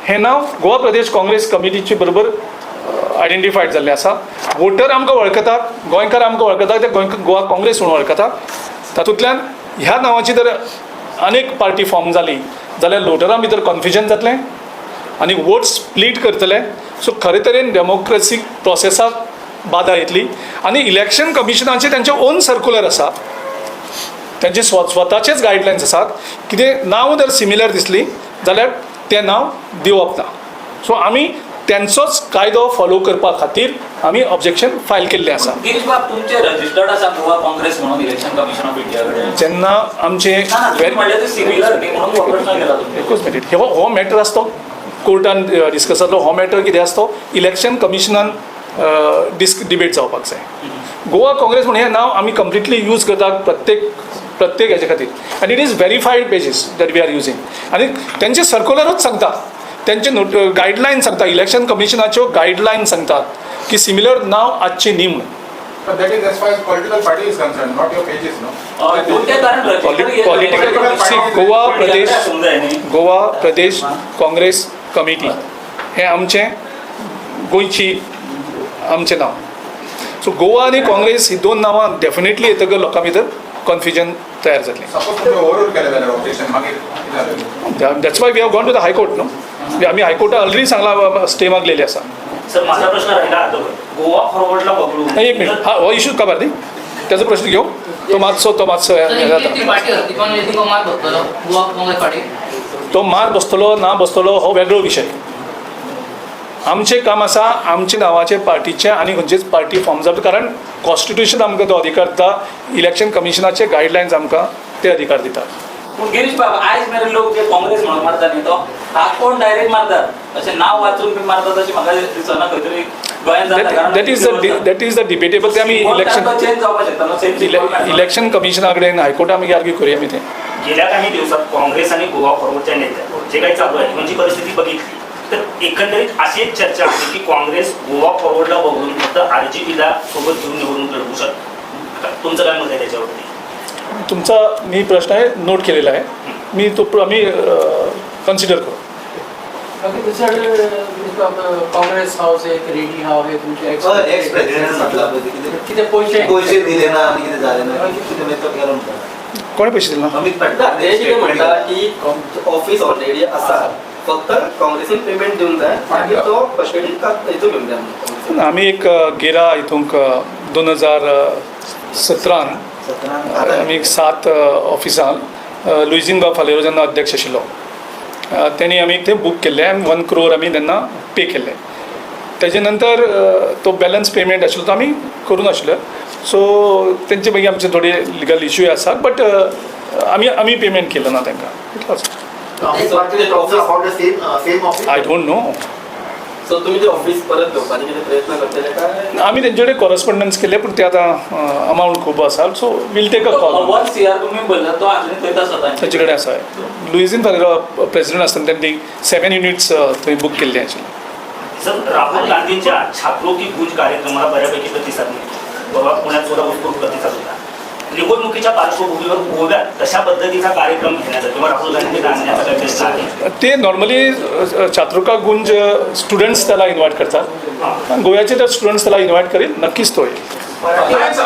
हें नांव गोवा प्रदेश काँग्रेस कमिटीचे बरोबर आयडेंटिफायड जाल्लें आसा. वोटर आमकां वळखतात, गोंयकार आमकां वळखतात, ते गोवा काँग्रेस म्हणून वळखतात. तातूंतल्यान ह्या नांवाची जर अनेक पार्टी फॉर्म जाली जाल्यार वोटरां भितर कन्फ्युजन जातलें आनी वोट स्प्लीट करतले. सो खरे तरेन डेमोक्रेसीक प्रोसेसाक बाधा येतली. आनी इलेक्शन कमिशनाचे तांचे ओन सर्क्युलर आसा, तांचे स्वताचेच गायडलायन्स आसात. कितें नांव जर सिमिलर दिसली जाल्यार तें नांव दिवप ना. सो आमी त्यांचोच कायदो फॉलो करपा खातीर आमी ऑब्जेक्शन फायल केल्लें आसा. गिरीश बाब, तुमचे रजिस्टर्ड आसा गोवा काँग्रेस म्हणून इलेक्शन कमिशन ऑफ इंडिया कडेन? जेन्ना आमचे एकूच मिनीट, हो मॅटर आसतो कोर्टान डिस्कस जातलो. हो मॅटर कितें आसतो, इलेक्शन कमिशनान डिबेट जावपाक जाय. गोवा काँग्रेस म्हणून हें नांव आमी कंप्लिटली यूज करतात प्रत्येक हेजे खातीर. आनी it is verified pages that we are using. आनी तेंचे सर्क्युलरूच सांगता, तेंचे गायडलायन सांगता, इलेक्शन कमिशनाच्यो गायडलायन सांगतात की सिमिलर नांव आजची न्ही म्हणून. But that is as far as political party is concerned, not your pages, no? Goa Pradesh Congress committee हें आमचें गोंयची आमचें नांव. सो गोवा आनी काँग्रेस ही दोन नांवां डेफिनेटली येतकर लोकां भितर कन्फ्युजन तयार जातलें. Suppose तुम्ही overrule केलें जाल्यार objection मागीर कितें जालें? That's why we have gone to the high court न्हू. आमी हायकोर्टाक ऑलरेडी सांगला स्टे मागलेली आसा. सर, माझा प्रश्न राहिला गोवा फॉरवर्डला वगळून एक मिनिट, हा हो इशू काबार न्ही, त्याचो प्रश्न घेऊ. तो मातसो हे जाता. तो मार बसतलो ना बसतलो हो वेगळो विशय. आमचें काम आसा आमच्या नांवाचे पार्टीचे आनी खंयचीच पार्टी फॉर्म जावप, कारण कॉन्स्टिट्यूशन आमकां तो अधिकार दिता, इलेक्शन कमिशनाचे गायडलायन्स आमकां ते अधिकार दितात. पूण गिरीश बाब, आयज मेरेन लोक जे काँग्रेस म्हणून मारता न्ही तो हात कोण डायरेक्ट मारतात, अशें नांव वाचून बी मारतात अशें म्हाका दिसना. खंय तरी गोंयांत जाता. That is the debatable. ते आमी चेंज जावपाक शकता. इलेक्शन कमिशना कडेन हायकोर्टात आमी आर्ग्यू करुया आमी तें. गेल्या काही दिवसात काँग्रेस आणि गोवा फॉरवर्डच्या नेत्यांवर जे काही चालू आहे म्हणजे परिस्थिती बघितली तर एकंदरीत अशी एक चर्चा आहे की काँग्रेस गोवा फॉरवर्डला बघून फक्त RGPला सोबत घेऊन निवडणूक लढवू शकते. तुमचं काय मत आहे त्याच्यावरती? तुमचा मी प्रश्न आहे नोट केलेला आहे, मी तो आम्ही कन्सिडर करू. काँग्रेस हाऊस एक रेडी हाव हे तुमचे एक्स प्रेसिडेंट म्हटलं किती पैसे दिले ना आणि किती झाले ना किती मेहनत केलं कोणी पैसे दिले ना? अमित पाटील ते कितें म्हणटा की ऑफिस ऑलरेडी आसा, फक्त काँग्रेसीन पेमेंट दिवन जाय आनी तो कस्टडीत हेतून घेवन जाय. आमी एक गेला हितूंक 2017 आमी एक 7 ऑफिसांक लुइजिंगा फालेरो जेन्ना अध्यक्ष आशिल्लो तेणी आमी ते बूक केल्ले आनी 1 crore आमी तेन्ना पे केल्ले. तेजे नंतर तो बॅलन्स पेमेंट आशिल्लो तो आमी करूं नाशिल्लो. सो तेंचे मागीर आमचे थोडे लिगल इश्यूय आसात, बट आमी पेमेंट केलो ना तांकां. इतलोच. I don't know. सो तुमी ते ऑफिस परत घेवपाचे कितें प्रयत्न करतले काय? आमी तेंचे कडेन कॉरस्पॉन्डन्स केले, पूण ते आतां अमावंट खूब आसा. So we'll take a call. 1 CR तुम्ही बोलला तो अजून थंयच आसा तांचे कडेन आसा. लुइजीन फालेरो प्रेसिडेंट आसतना त्यांनी 7 युनिट्स थंय बूक केल्ले आशिल्ले. सर, राहुल गांधींच्या छात्रों की गूंज कार्यक्रमाला बऱ्यापैकी प्रतिसाद मिळतो. बाबा पुण्यात सुद्धा उत्स्फूर्त प्रतिसाद होता. निवडणुकीच्या पार्श्वभूमीवर गोव्यात तशा पद्धतीचा कार्यक्रम घेण्याचा किंवा राहुल गांधी आणण्याचा काही प्रश्न आहे? ते नॉर्मली छात्रोका गुंज स्टुडंट्स त्याला इन्व्हाइट करतात. गोव्याचे जर स्टुडंट्स त्याला इन्व्हाइट करील नक्कीच तो येईल. अलायन्स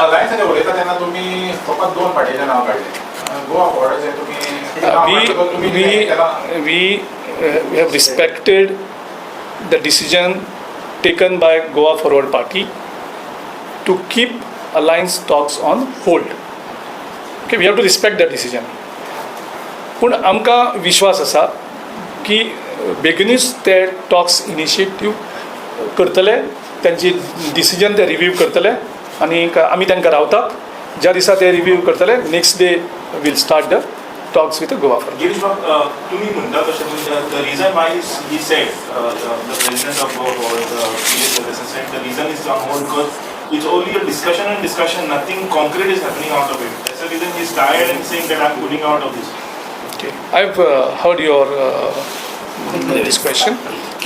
उलयता तेन्ना तुम्ही फकत 2 पार्टीचें नांव काडलें. गोवा फॉरवर्डाचें तुम्ही we have respected the decision taken by Goa Forward Party to keep alliance talks on hold. Okay, we have to respect that decision. पूण आमकां विश्वास आसा की बेगीनूच ते टॉक्स इनिशिएटीव करतले, त्यांची डिसिजन ते रिव्यू करतले आनी आमी तांकां रावतात. ज्या दिसा ते रिव्यू करतले next day we'll start the talks with the Goa Forward. Girish Bab, तुम्ही म्हणता कशें the reason why he said the president of Goa Forward, said the reason is on hold because it's only a discussion and discussion, nothing concrete is happening out of it. That's the reason he's tired and saying that I'm pulling out of this. Okay, I've heard your this question.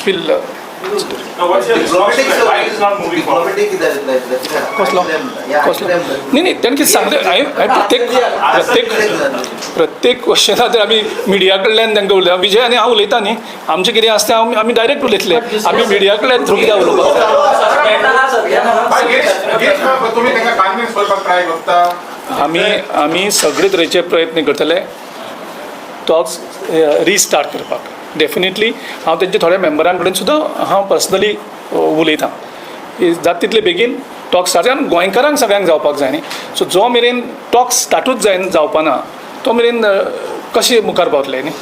We'll Now, what's your response to that? Why it is not moving forward? कसलो कसलो नाही नाही त्यांनी कितें सांगता प्रत्येक क्वेश्चनाक तर आमी मिडिया कडल्यान तांकां उलयता विजय आनी हांव उलयता न्ही आमचें कितें आसता आमी डायरेक्ट उलयतले आमी मिडिया कडल्यान थ्रू कित्याक उलोवपाक तुम्ही त्यांना कन्विन्स करपाक ट्राय करता आमी सगळे तरेचे प्रयत्न करतले टॉक्स रिस्टार्ट करपाक डेफिनेटली हांव तेंच्या थोड्या मेंबरां कडेन सुद्दां हांव पर्सनली उलयतां जाता तितले बेगीन टॉक्स स्टार्ट आनी गोंयकारांक सगळ्यांक जावपाक जाय न्ही सो जो मेरेन टॉक्स स्टार्टूच जावपाना तो मेरेन कशें मुखार पावतले न्ही